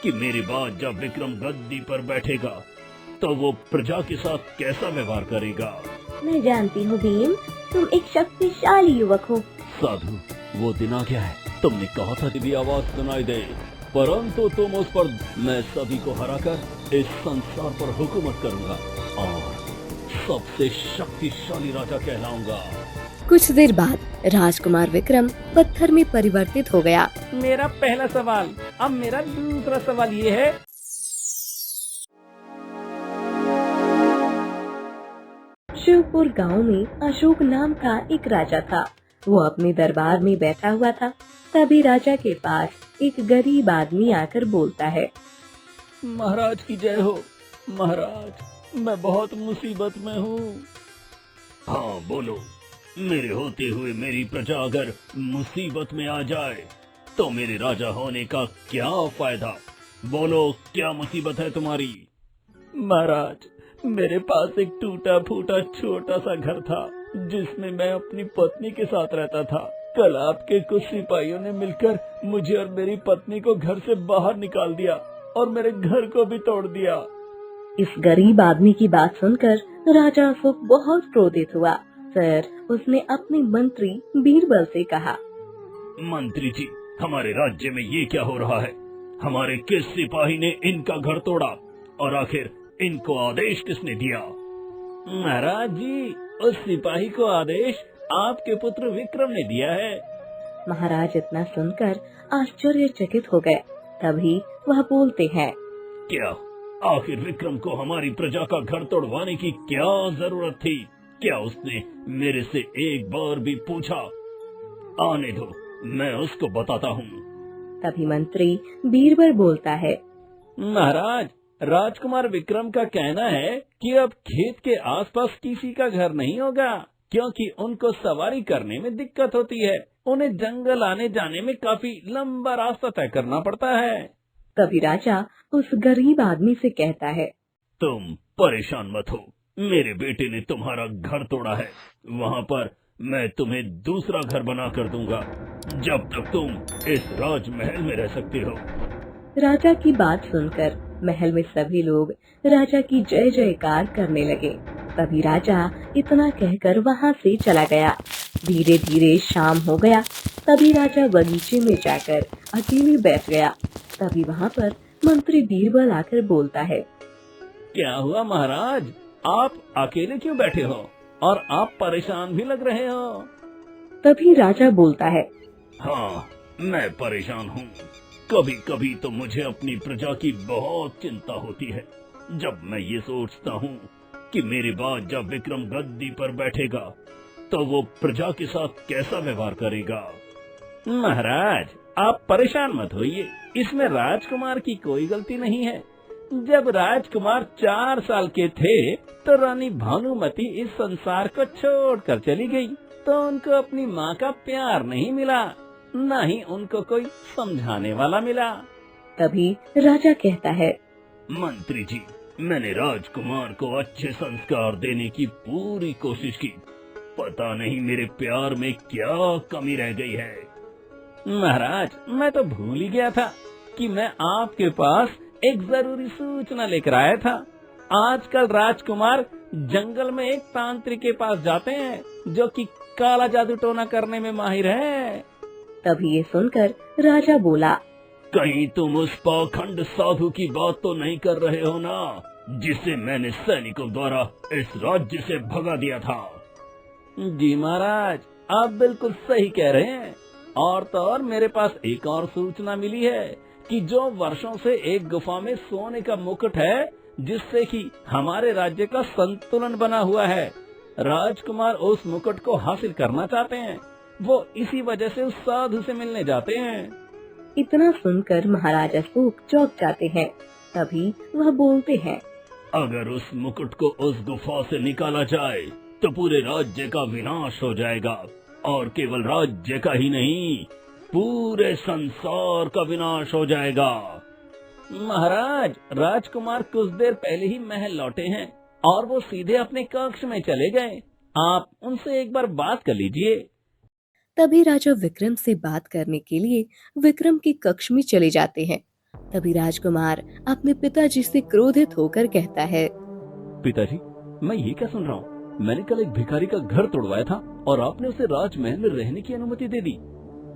कि मेरे बाद जब विक्रम गद्दी पर बैठेगा तो वो प्रजा के साथ कैसा व्यवहार करेगा। मैं जानती हूँ भीम, तुम एक शक्तिशाली युवक हो। साधु, वो दिन आ गया है। तुमने कहा था कि भी आवाज सुनाई दे, परंतु तुम उस पर मैं सभी को हराकर इस संसार पर हुकूमत करूंगा और सबसे शक्तिशाली राजा कहलाऊंगा। कुछ देर बाद राजकुमार विक्रम पत्थर में परिवर्तित हो गया। मेरा पहला सवाल। अब मेरा दूसरा सवाल ये है, शिवपुर गांव में अशोक नाम का एक राजा था। वो अपने दरबार में बैठा हुआ था। तभी राजा के पास एक गरीब आदमी आकर बोलता है, महाराज की जय हो। महाराज, मैं बहुत मुसीबत में हूँ। हाँ बोलो। मेरे होते हुए मेरी प्रजा अगर मुसीबत में आ जाए तो मेरे राजा होने का क्या फायदा। बोलो, क्या मुसीबत है तुम्हारी। महाराज, मेरे पास एक टूटा फूटा छोटा सा घर था जिसमें मैं अपनी पत्नी के साथ रहता था। कल आपके कुछ सिपाहियों ने मिलकर मुझे और मेरी पत्नी को घर से बाहर निकाल दिया और मेरे घर को भी तोड़ दिया। इस गरीब आदमी की बात सुनकर राजा अशोक बहुत क्रोधित हुआ। फिर उसने अपने मंत्री बीरबल से कहा, मंत्री जी, हमारे राज्य में ये क्या हो रहा है। हमारे किस सिपाही ने इनका घर तोड़ा और आखिर इनको आदेश किसने दिया। महाराज जी, उस सिपाही को आदेश आपके पुत्र विक्रम ने दिया है। महाराज इतना सुनकर आश्चर्यचकित हो गए। तभी वह बोलते हैं, क्या आखिर विक्रम को हमारी प्रजा का घर तोड़वाने की क्या जरूरत थी। क्या उसने मेरे से एक बार भी पूछा। आने दो, मैं उसको बताता हूँ। तभी मंत्री बीरबल बोलता है, महाराज, राजकुमार विक्रम का कहना है कि अब खेत के आसपास किसी का घर नहीं होगा क्योंकि उनको सवारी करने में दिक्कत होती है। उन्हें जंगल आने जाने में काफी लंबा रास्ता तय करना पड़ता है। तभी राजा उस गरीब आदमी से कहता है, तुम परेशान मत हो। मेरे बेटे ने तुम्हारा घर तोड़ा है। वहाँ पर मैं तुम्हें दूसरा घर बना कर दूंगा जब तक तुम इस राजमहल में रह सकते हो। राजा की बात सुनकर महल में सभी लोग राजा की जय जयकार करने लगे। तभी राजा इतना कहकर वहाँ से चला गया। धीरे धीरे शाम हो गया। तभी राजा बगीचे में जाकर अकेले बैठ गया। तभी वहाँ पर मंत्री बीरबल आकर बोलता है, क्या हुआ महाराज, आप अकेले क्यों बैठे हो और आप परेशान भी लग रहे हो। तभी राजा बोलता है, हाँ, मैं परेशान हूँ। कभी कभी तो मुझे अपनी प्रजा की बहुत चिंता होती है। जब मैं ये सोचता हूँ कि मेरे बाद जब विक्रम गद्दी पर बैठेगा तो वो प्रजा के साथ कैसा व्यवहार करेगा। महाराज, आप परेशान मत होइए, इसमें राजकुमार की कोई गलती नहीं है। जब राजकुमार 4 साल के थे तो रानी भानुमति इस संसार को छोड़कर चली गई, तो उनको अपनी माँ का प्यार नहीं मिला, न ही उनको कोई समझाने वाला मिला। तभी राजा कहता है, मंत्री जी, मैंने राजकुमार को अच्छे संस्कार देने की पूरी कोशिश की। पता नहीं मेरे प्यार में क्या कमी रह गई है। महाराज, मैं तो भूल ही गया था कि मैं आपके पास एक जरूरी सूचना लेकर आया था। आजकल राजकुमार जंगल में एक तांत्रिक के पास जाते हैं जो कि काला जादू टोना करने में माहिर है। तभी ये सुनकर राजा बोला, कहीं तुम उस पाखंड साधु की बात तो नहीं कर रहे हो ना, जिसे मैंने सैनिकों द्वारा इस राज्य से भगा दिया था। जी महाराज, आप बिल्कुल सही कह रहे हैं। और तो और मेरे पास एक और सूचना मिली है कि जो वर्षों से एक गुफा में सोने का मुकुट है जिससे कि हमारे राज्य का संतुलन बना हुआ है, राजकुमार उस मुकुट को हासिल करना चाहते हैं। वो इसी वजह से उस साधु से मिलने जाते हैं। इतना सुनकर महाराज अशोक चौंक जाते हैं। तभी वह बोलते हैं, अगर उस मुकुट को उस गुफा से निकाला जाए तो पूरे राज्य का विनाश हो जाएगा, और केवल राज्य का ही नहीं, पूरे संसार का विनाश हो जाएगा। महाराज, राजकुमार कुछ देर पहले ही महल लौटे हैं और वो सीधे अपने कक्ष में चले गए। आप उनसे एक बार बात कर लीजिए। तभी राजा विक्रम से बात करने के लिए विक्रम के कक्ष में चले जाते हैं। तभी राजकुमार अपने पिताजी से क्रोधित होकर कहता है, पिताजी, मैं ये क्या सुन रहा हूँ? मैंने कल एक भिखारी का घर तोड़वाया था और आपने उसे राजमहल में रहने की अनुमति दे दी।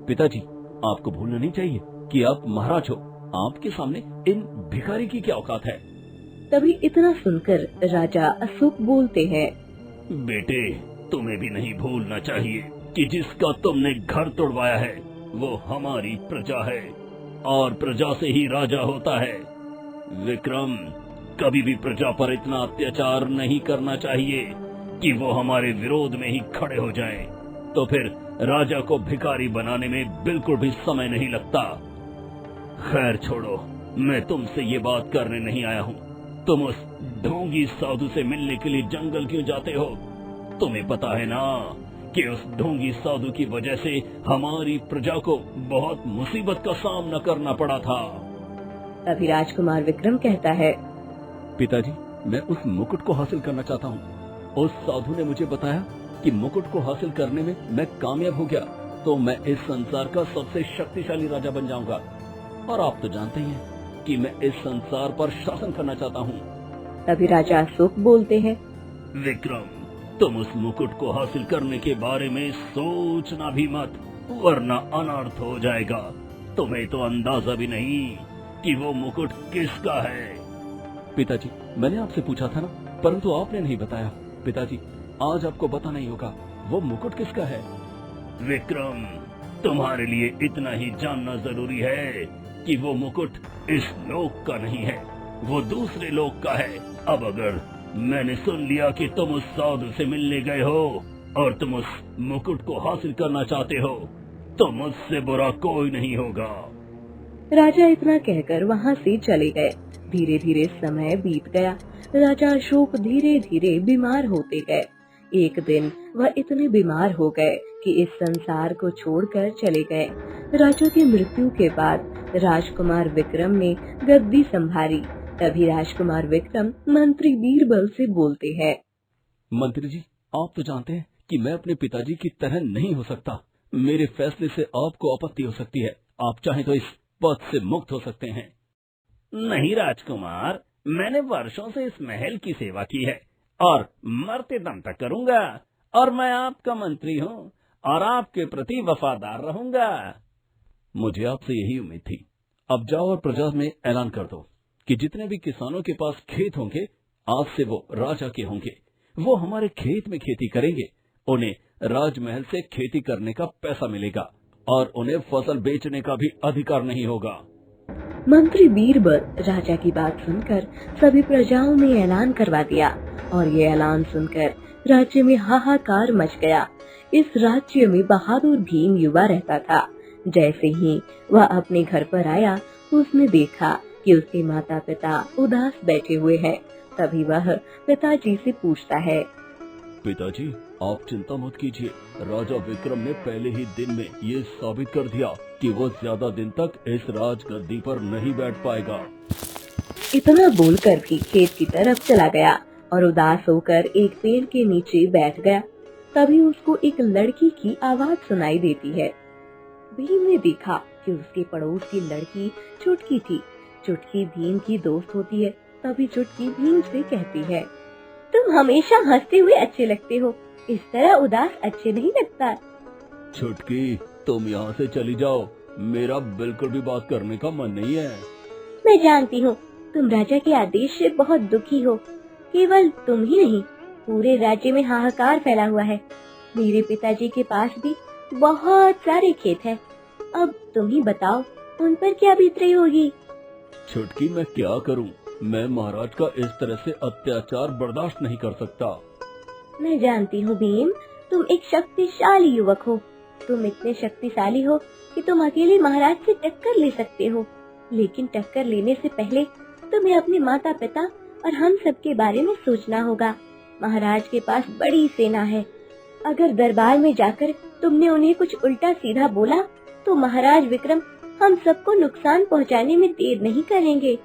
पिताजी, आपको भूलना नहीं चाहिए कि आप महाराज हो। आपके सामने इन भिखारी की क्या औकात है? तभी इतना सुनकर राजा अशोक बोलते हैं, बेटे, तुम्हें भी नहीं भूलना चाहिए कि जिसका तुमने घर तोड़वाया है वो हमारी प्रजा है और प्रजा से ही राजा होता है। विक्रम, कभी भी प्रजा पर इतना अत्याचार नहीं करना चाहिए कि वो हमारे विरोध में ही खड़े हो जाएं। तो फिर राजा को भिखारी बनाने में बिल्कुल भी समय नहीं लगता। खैर छोड़ो, मैं तुमसे ये बात करने नहीं आया हूँ। तुम उस ढोंगी साधु से मिलने के लिए जंगल क्यों जाते हो? तुम्हें पता है ना कि उस ढोंगी साधु की वजह से हमारी प्रजा को बहुत मुसीबत का सामना करना पड़ा था। तभी राजकुमार विक्रम कहता है, पिताजी, मैं उस मुकुट को हासिल करना चाहता हूँ। उस साधु ने मुझे बताया कि मुकुट को हासिल करने में मैं कामयाब हो गया तो मैं इस संसार का सबसे शक्तिशाली राजा बन जाऊंगा। और आप तो जानते ही हैं कि मैं इस संसार पर शासन करना चाहता हूँ। तभी राजा अशोक बोलते हैं, विक्रम, तुम उस मुकुट को हासिल करने के बारे में सोचना भी मत, वरना अनर्थ हो जाएगा। तुम्हें तो अंदाजा भी नहीं कि वो मुकुट किसका है। पिताजी, मैंने आपसे पूछा था ना, परंतु आपने नहीं बताया। पिताजी, आज आपको पता नहीं होगा वो मुकुट किसका है। विक्रम, तुम्हारे लिए इतना ही जानना जरूरी है कि वो मुकुट इस लोक का नहीं है, वो दूसरे लोक का है। अब अगर मैंने सुन लिया कि तुम उस साधु से मिलने गए हो और तुम उस मुकुट को हासिल करना चाहते हो, तो मुझसे बुरा कोई नहीं होगा। राजा इतना कहकर वहाँ से चले गए। धीरे धीरे समय बीत गया। राजा अशोक धीरे धीरे बीमार होते गए। एक दिन वह इतने बीमार हो गए कि इस संसार को छोड़कर चले गए। राजा की मृत्यु के बाद राजकुमार विक्रम ने गद्दी संभाली। तभी राजकुमार विक्रम मंत्री बीरबल से बोलते हैं, मंत्री जी, आप तो जानते हैं कि मैं अपने पिताजी की तरह नहीं हो सकता। मेरे फैसले से आपको आपत्ति हो सकती है। आप चाहें तो इस पद से मुक्त हो सकते हैं। नहीं राजकुमार, मैंने वर्षों से इस महल की सेवा की है और मरते दम तक करूंगा। और मैं आपका मंत्री हूँ और आपके प्रति वफादार रहूंगा। मुझे आपसे यही उम्मीद थी। अब जाओ और प्रजा में ऐलान कर दो कि जितने भी किसानों के पास खेत होंगे, आज से वो राजा के होंगे। वो हमारे खेत में खेती करेंगे। उन्हें राजमहल से खेती करने का पैसा मिलेगा और उन्हें फसल बेचने का भी अधिकार नहीं होगा। मंत्री बीरबल राजा की बात सुनकर सभी प्रजाओं ने ऐलान करवा दिया और ये ऐलान सुनकर राज्य में हाहाकार मच गया। इस राज्य में बहादुर भीम युवा रहता था। जैसे ही वह अपने घर पर आया, उसने देखा कि उसके माता पिता उदास बैठे हुए हैं। तभी वह पिताजी से पूछता है, पिताजी, आप चिंता मत कीजिए। राजा विक्रम ने पहले ही दिन में ये साबित कर दिया कि वो ज्यादा दिन तक इस राजगद्दी पर नहीं बैठ पाएगा। इतना बोलकर भी खेत की तरफ चला गया और उदास होकर एक पेड़ के नीचे बैठ गया। तभी उसको एक लड़की की आवाज सुनाई देती है। भीम ने देखा कि उसके पड़ोस की लड़की चुटकी थी। चुटकी भीम की दोस्त होती है। तभी चुटकी भीम से कहती है, तुम हमेशा हंसते हुए अच्छे लगते हो, इस तरह उदास अच्छे नहीं लगता। छुटकी, तुम यहाँ से चली जाओ। मेरा बिल्कुल भी बात करने का मन नहीं है। मैं जानती हूँ तुम राजा के आदेश से बहुत दुखी हो। केवल तुम ही नहीं, पूरे राज्य में हाहाकार फैला हुआ है। मेरे पिताजी के पास भी बहुत सारे खेत हैं। अब तुम ही बताओ, उन पर क्या बीत रही होगी। छुटकी, मैं क्या करूँ? मैं महाराज का इस तरह से अत्याचार बर्दाश्त नहीं कर सकता। मैं जानती हूँ भीम, तुम एक शक्तिशाली युवक हो। तुम इतने शक्तिशाली हो कि तुम अकेले महाराज से टक्कर ले सकते हो। लेकिन टक्कर लेने से पहले तुम्हें अपने माता पिता और हम सब के बारे में सोचना होगा। महाराज के पास बड़ी सेना है। अगर दरबार में जाकर तुमने उन्हें कुछ उल्टा सीधा बोला तो महाराज विक्रम हम सबको नुकसान पहुंचाने में देर नहीं करेंगे।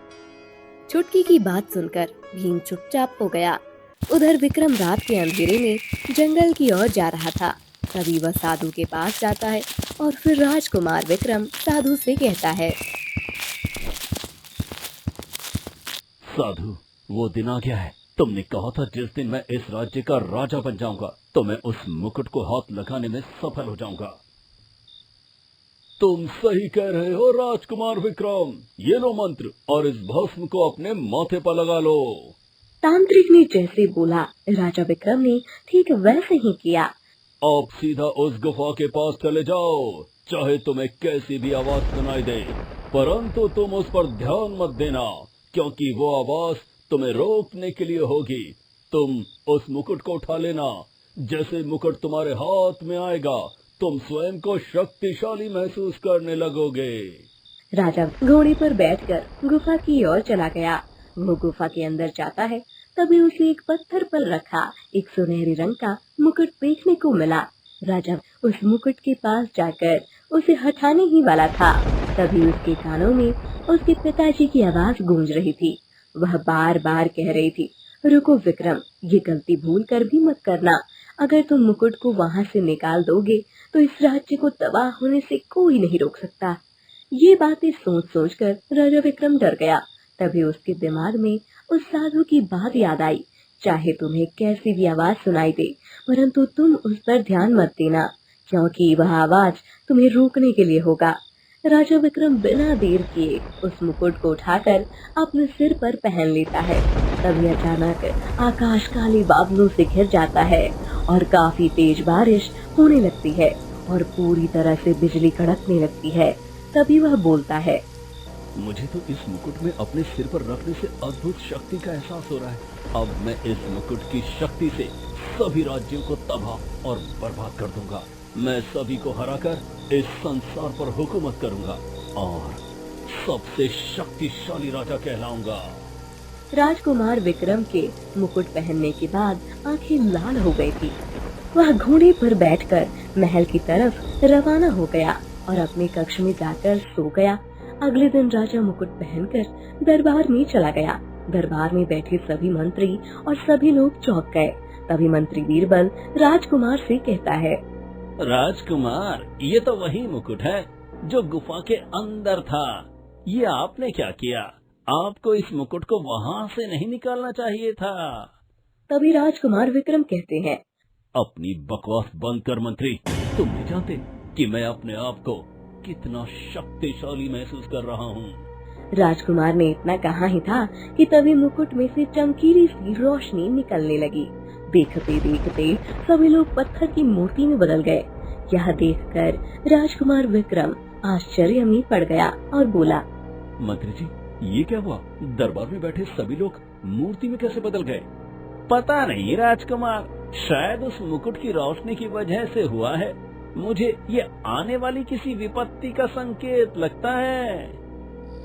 चुटकी की बात सुनकर भीम चुपचाप हो गया। उधर विक्रम रात के अंधेरे में जंगल की ओर जा रहा था। तभी वह साधु के पास जाता है और फिर राजकुमार विक्रम साधु से कहता है, साधु, वो दिन आ गया है। तुमने कहा था जिस दिन मैं इस राज्य का राजा बन जाऊंगा तो मैं उस मुकुट को हाथ लगाने में सफल हो जाऊंगा। तुम सही कह रहे हो राजकुमार विक्रम। ये लो मंत्र और इस भस्म को अपने माथे पर लगा लो। तांत्रिक ने जैसे बोला, राजा विक्रम ने ठीक वैसे ही किया। आप सीधा उस गुफा के पास चले जाओ, चाहे तुम्हें कैसी भी आवाज सुनाई दे, परंतु तुम उस पर ध्यान मत देना, क्योंकि वो आवाज तुम्हें रोकने के लिए होगी। तुम उस मुकुट को उठा लेना। जैसे मुकुट तुम्हारे हाथ में आएगा, तुम स्वयं को शक्तिशाली महसूस करने लगोगे। राजा घोड़े पर बैठकर गुफा की ओर चला गया। वो गुफा के अंदर जाता है, तभी उसे एक पत्थर पर रखा एक सुनहरे रंग का मुकुट देखने को मिला। राजा उस मुकुट के पास जाकर उसे हटाने ही वाला था, तभी उसके कानों में उसके पिताजी की आवाज गूंज रही थी। वह बार बार कह रही थी, रुको विक्रम, ये गलती भूल कर भी मत करना। अगर तुम मुकुट को वहाँ से निकाल दोगे तो इस राज्य को तबाह होने से कोई नहीं रोक सकता। ये बातें सोच सोच कर राजा विक्रम डर गया। तभी उसके दिमाग में उस साधु की बात याद आई, चाहे तुम्हें कैसी भी आवाज सुनाई दे, परंतु तुम उस पर ध्यान मत देना, क्योंकि वह आवाज तुम्हें रोकने के लिए होगा। राजा विक्रम बिना देर किए उस मुकुट को उठाकर अपने सिर पर पहन लेता है। तभी अचानक आकाश काले बादलों से घिर जाता है और काफी तेज बारिश होने लगती है और पूरी तरह से बिजली कड़कने लगती है। तभी वह बोलता है, मुझे तो इस मुकुट में अपने सिर पर रखने से अद्भुत शक्ति का एहसास हो रहा है। अब मैं इस मुकुट की शक्ति से सभी राज्यों को तबाह और बर्बाद कर दूंगा। मैं सभी को हराकर इस संसार पर हुकूमत करूंगा और सबसे शक्तिशाली राजा कहलाऊंगा। राजकुमार विक्रम के मुकुट पहनने के बाद आंखें लाल हो गई थी। वह घोड़े पर बैठकर महल की तरफ रवाना हो गया और अपने कक्ष में जाकर सो गया। अगले दिन राजा मुकुट पहनकर दरबार में चला गया। दरबार में बैठे सभी मंत्री और सभी लोग चौंक गए। तभी मंत्री बीरबल राजकुमार से कहता है, राजकुमार, ये तो वही मुकुट है जो गुफा के अंदर था। ये आपने क्या किया? आपको इस मुकुट को वहाँ से नहीं निकालना चाहिए था। तभी राजकुमार विक्रम कहते हैं, अपनी बकवास बंद कर मंत्री। तुम नहीं जानते कि मैं अपने आप को कितना शक्तिशाली महसूस कर रहा हूँ। राजकुमार ने इतना कहा ही था कि तभी मुकुट में से चमकीली सी रोशनी निकलने लगी। देखते देखते सभी लोग पत्थर की मूर्ति में बदल गए। यह देखकर राजकुमार विक्रम आश्चर्य में पड़ गया और बोला, मंत्री जी, ये क्या हुआ? दरबार में बैठे सभी लोग मूर्ति में कैसे बदल गए? पता नहीं राजकुमार, शायद उस मुकुट की रोशनी की वजह से हुआ है। मुझे ये आने वाली किसी विपत्ति का संकेत लगता है।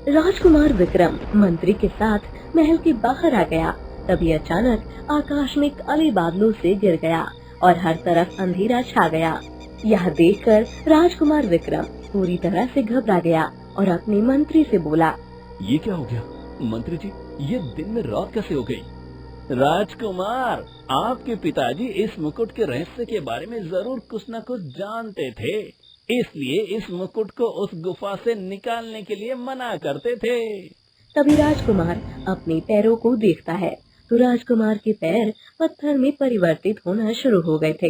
राजकुमार विक्रम मंत्री के साथ महल के बाहर आ गया। तभी अचानक आकाश में काले बादलों से गिर गया और हर तरफ अंधेरा छा गया। यह देखकर राजकुमार विक्रम पूरी तरह से घबरा गया और अपने मंत्री से बोला, ये क्या हो गया? मंत्री जी, ये दिन में रात कैसे हो गई? राजकुमार, आपके पिताजी इस मुकुट के रहस्य के बारे में जरूर कुछ न कुछ जानते थे, इसलिए इस मुकुट को उस गुफा से निकालने के लिए मना करते थे। तभी राजकुमार अपने पैरों को देखता है तो राजकुमार के पैर पत्थर में परिवर्तित होना शुरू हो गए थे।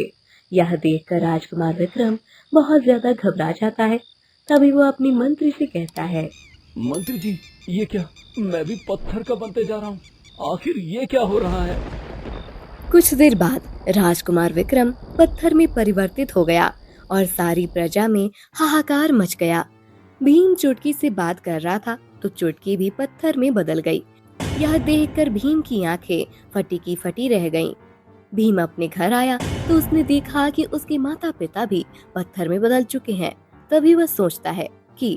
यह देखकर राजकुमार विक्रम बहुत ज्यादा घबरा जाता है। तभी वो अपने मंत्री से कहता है, मंत्री जी, ये क्या? मैं भी पत्थर का बनते जा रहा हूँ। आखिर ये क्या हो रहा है? कुछ देर बाद राजकुमार विक्रम पत्थर में परिवर्तित हो गया और सारी प्रजा में हाहाकार मच गया। भीम चुटकी से बात कर रहा था तो चुटकी भी पत्थर में बदल गई। यह देखकर भीम की आंखें फटी की फटी रह गईं। भीम अपने घर आया तो उसने देखा कि उसके माता पिता भी पत्थर में बदल चुके हैं। तभी वह सोचता है कि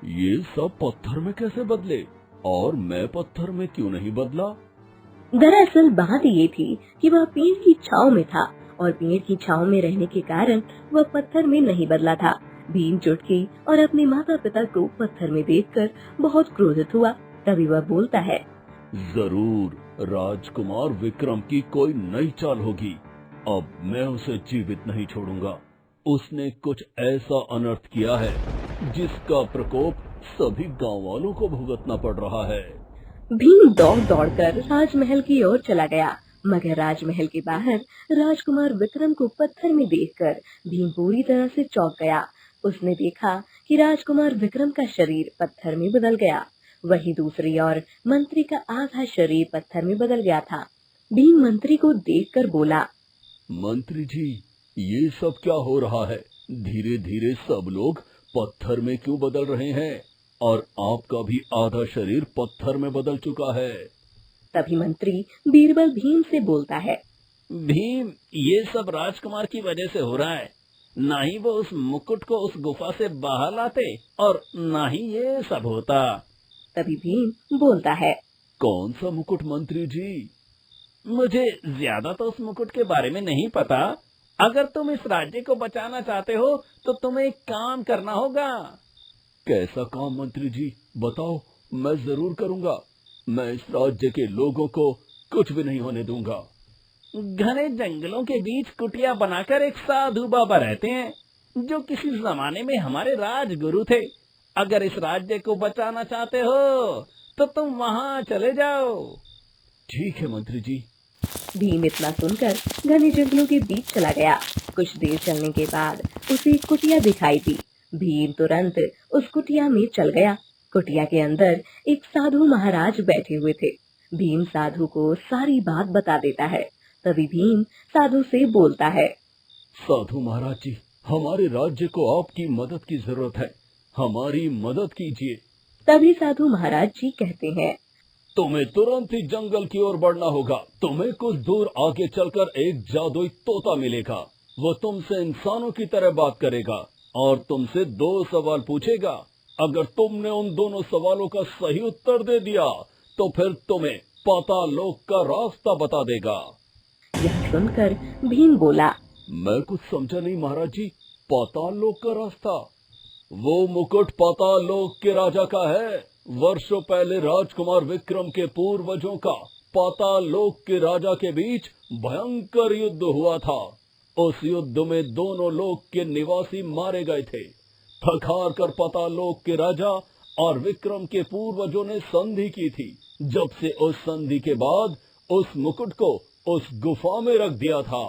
ये सब पत्थर में कैसे बदले और मैं पत्थर में क्यों नहीं बदला? दरअसल बात ये थी कि वह पेड़ की छांव में था और पेड़ की छांव में रहने के कारण वह पत्थर में नहीं बदला था। भीम चुटकी और अपने माता पिता को पत्थर में देखकर बहुत क्रोधित हुआ। तभी वह बोलता है, जरूर राजकुमार विक्रम की कोई नई चाल होगी। अब मैं उसे जीवित नहीं छोड़ूंगा। उसने कुछ ऐसा अनर्थ किया है जिसका प्रकोप सभी गांव वालों को भुगतना पड़ रहा है। भीम दौड़ दौड़कर राजमहल की ओर चला गया, मगर राजमहल के बाहर राजकुमार विक्रम को पत्थर में देखकर भीम पूरी तरह से चौंक गया। उसने देखा कि राजकुमार विक्रम का शरीर पत्थर में बदल गया, वहीं दूसरी ओर मंत्री का आधा शरीर पत्थर में बदल गया था। भीम मंत्री को देखकर बोला, मंत्री जी, ये सब क्या हो रहा है? धीरे धीरे सब लोग पत्थर में क्यों बदल रहे हैं? और आपका भी आधा शरीर पत्थर में बदल चुका है। तभी मंत्री बीरबल भीम से बोलता है, भीम, ये सब राजकुमार की वजह से हो रहा है। ना ही वो उस मुकुट को उस गुफा से बाहर लाते और ना ही ये सब होता। तभी भीम बोलता है, कौन सा मुकुट मंत्री जी? मुझे ज्यादा तो उस मुकुट के बारे में नहीं पता। अगर तुम इस राज्य को बचाना चाहते हो तो तुम्हें एक काम करना होगा। कैसा काम मंत्री जी? बताओ, मैं जरूर करूंगा। मैं इस राज्य के लोगों को कुछ भी नहीं होने दूंगा। घने जंगलों के बीच कुटिया बनाकर एक साधु बाबा रहते हैं, जो किसी जमाने में हमारे राजगुरु थे। अगर इस राज्य को बचाना चाहते हो तो तुम वहाँ चले जाओ। ठीक है मंत्री जी। भीम इतना सुनकर घने जंगलों के बीच चला गया। कुछ देर चलने के बाद उसे एक कुटिया दिखाई दी। भीम तुरंत उस कुटिया में चल गया। कुटिया के अंदर एक साधु महाराज बैठे हुए थे। भीम साधु को सारी बात बता देता है। तभी भीम साधु से बोलता है, साधु महाराज जी, हमारे राज्य को आपकी मदद की जरूरत है, हमारी मदद कीजिए। तभी साधु महाराज जी कहते हैं, तुम्हें तुरंत ही जंगल की ओर बढ़ना होगा। तुम्हें कुछ दूर आगे चलकर एक जादुई तोता मिलेगा। वो तुमसे इंसानों की तरह बात करेगा और तुमसे 2 सवाल पूछेगा। अगर तुमने उन दोनों सवालों का सही उत्तर दे दिया तो फिर तुम्हें पाताल लोक का रास्ता बता देगा। यह सुनकर भीम बोला, मैं कुछ समझा नहीं महाराज जी। पाताल लोक का रास्ता? वो मुकुट पाताल लोक के राजा का है। वर्षों पहले राजकुमार विक्रम के पूर्वजों का पाताल लोक के राजा के बीच भयंकर युद्ध हुआ था। उस युद्ध में दोनों लोक के निवासी मारे गए थे। थक हार कर पाताल लोक के राजा और विक्रम के पूर्वजों ने संधि की थी। जब से उस संधि के बाद उस मुकुट को उस गुफा में रख दिया था।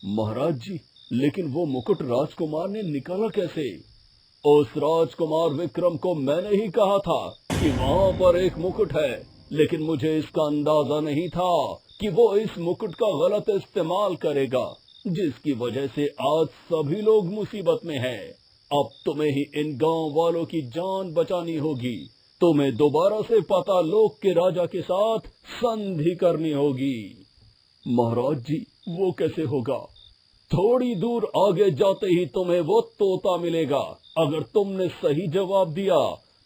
महाराज जी, लेकिन वो मुकुट राजकुमार ने निकाला कैसे? उस राजकुमार विक्रम को मैंने ही कहा था कि वहाँ पर एक मुकुट है, लेकिन मुझे इसका अंदाजा नहीं था कि वो इस मुकुट का गलत इस्तेमाल करेगा, जिसकी वजह से आज सभी लोग मुसीबत में हैं। अब तुम्हें ही इन गांव वालों की जान बचानी होगी। तुम्हें दोबारा से पाताल लोक के राजा के साथ संधि करनी होगी। महाराज जी, वो कैसे होगा? थोड़ी दूर आगे जाते ही तुम्हें वो तोता मिलेगा। अगर तुमने सही जवाब दिया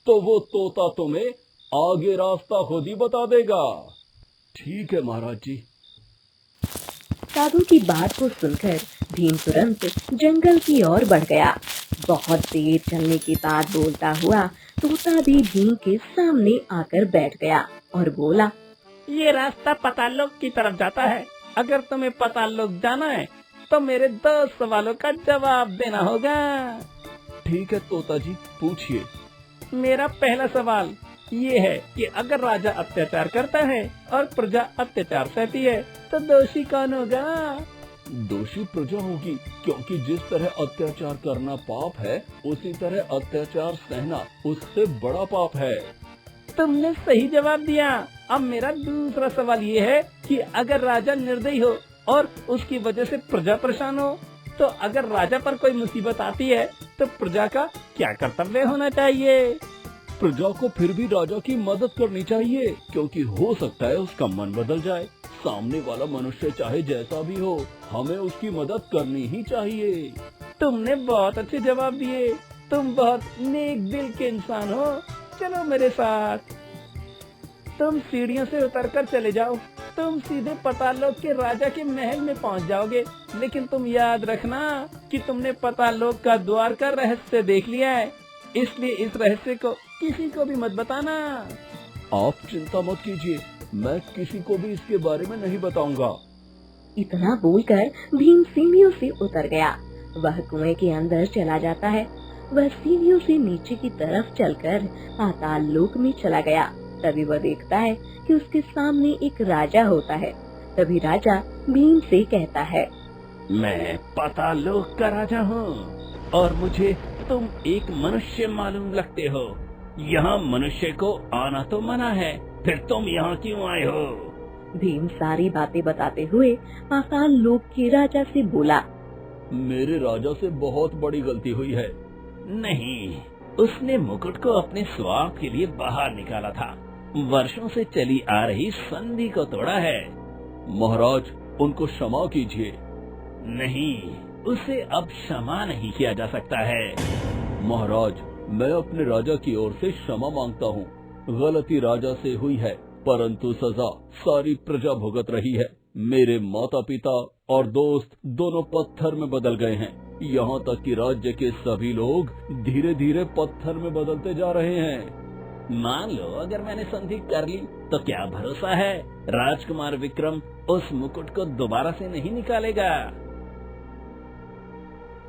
तो वो तोता तुम्हें आगे रास्ता खुद ही बता देगा। ठीक है महाराज जी। साधु की बात को सुनकर भीम तुरंत जंगल की ओर बढ़ गया। बहुत देर चलने के बाद बोलता हुआ तोता भी भीम के सामने आकर बैठ गया और बोला, ये रास्ता पाताल लोक की तरफ जाता है। अगर तुम्हें पाताल लोक जाना है तो मेरे 2 सवालों का जवाब देना होगा। ठीक है तोता जी, पूछिए। मेरा पहला सवाल ये है कि अगर राजा अत्याचार करता है और प्रजा अत्याचार सहती है तो दोषी कौन होगा? दोषी प्रजा होगी, क्योंकि जिस तरह अत्याचार करना पाप है, उसी तरह अत्याचार सहना उससे बड़ा पाप है। तुमने सही जवाब दिया। अब मेरा दूसरा सवाल ये है कि अगर राजा निर्दयी हो और उसकी वजह से प्रजा परेशान हो, तो अगर राजा पर कोई मुसीबत आती है तो प्रजा का क्या कर्तव्य होना चाहिए? प्रजा को फिर भी राजा की मदद करनी चाहिए, क्योंकि हो सकता है उसका मन बदल जाए। सामने वाला मनुष्य चाहे जैसा भी हो, हमें उसकी मदद करनी ही चाहिए। तुमने बहुत अच्छे जवाब दिए। तुम बहुत नेक दिल के इंसान हो। चलो मेरे साथ। तुम सीढ़ियों से उतरकर चले जाओ। तुम सीधे पाताल लोक के राजा के महल में पहुंच जाओगे। लेकिन तुम याद रखना कि तुमने पाताल लोक का द्वार का रहस्य देख लिया है, इसलिए इस रहस्य को किसी को भी मत बताना। आप चिंता मत कीजिए, मैं किसी को भी इसके बारे में नहीं बताऊंगा। इतना बोलकर भीम सीढ़ियों से उतर गया। वह कुएं के अंदर चला जाता है। वह सीढ़ियों से नीचे की तरफ चलकर पाताल लोक में चला गया। तभी वह देखता है कि उसके सामने एक राजा होता है। तभी राजा भीम से कहता है, मैं पातालोक का राजा हूँ और मुझे तुम एक मनुष्य मालूम लगते हो। यहाँ मनुष्य को आना तो मना है, फिर तुम यहाँ क्यों आए हो? भीम सारी बातें बताते हुए पाताल लोक के राजा से बोला, मेरे राजा से बहुत बड़ी गलती हुई है। नहीं, उसने मुकुट को अपने स्वार्थ के लिए बाहर निकाला था। वर्षों से चली आ रही संधि को तोड़ा है। महाराज, उनको क्षमा कीजिए। नहीं, उसे अब क्षमा नहीं किया जा सकता है। महाराज, मैं अपने राजा की ओर से क्षमा मांगता हूँ। गलती राजा से हुई है, परंतु सजा सारी प्रजा भुगत रही है। मेरे माता पिता और दोस्त दोनों पत्थर में बदल गए हैं। यहाँ तक कि राज्य के सभी लोग धीरे धीरे पत्थर में बदलते जा रहे हैं। मान लो अगर मैंने संधि कर ली तो क्या भरोसा है राजकुमार विक्रम उस मुकुट को दोबारा से नहीं निकालेगा?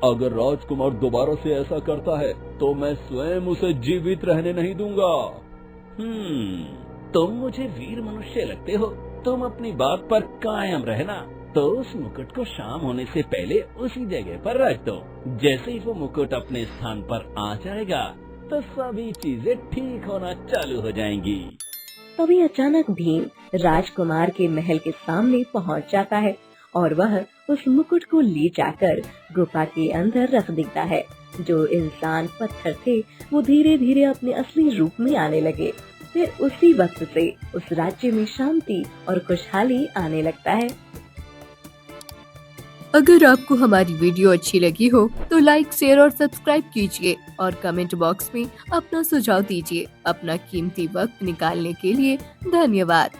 अगर राजकुमार दोबारा से ऐसा करता है तो मैं स्वयं उसे जीवित रहने नहीं दूंगा। तुम मुझे वीर मनुष्य लगते हो। तुम अपनी बात पर कायम रहना। तो उस मुकुट को शाम होने से पहले उसी जगह पर रख दो। जैसे ही वो मुकुट अपने स्थान पर आ जाएगा तो सभी चीजें ठीक होना चालू हो जाएंगी। तभी अचानक भीम राजकुमार के महल के सामने पहुंच जाता है और वह उस मुकुट को ले जाकर गुफा के अंदर रख देता है। जो इंसान पत्थर थे वो धीरे धीरे अपने असली रूप में आने लगे। फिर उसी वक्त से उस राज्य में शांति और खुशहाली आने लगता है। अगर आपको हमारी वीडियो अच्छी लगी हो तो लाइक, शेयर और सब्सक्राइब कीजिए और कमेंट बॉक्स में अपना सुझाव दीजिए। अपना कीमती वक्त निकालने के लिए धन्यवाद।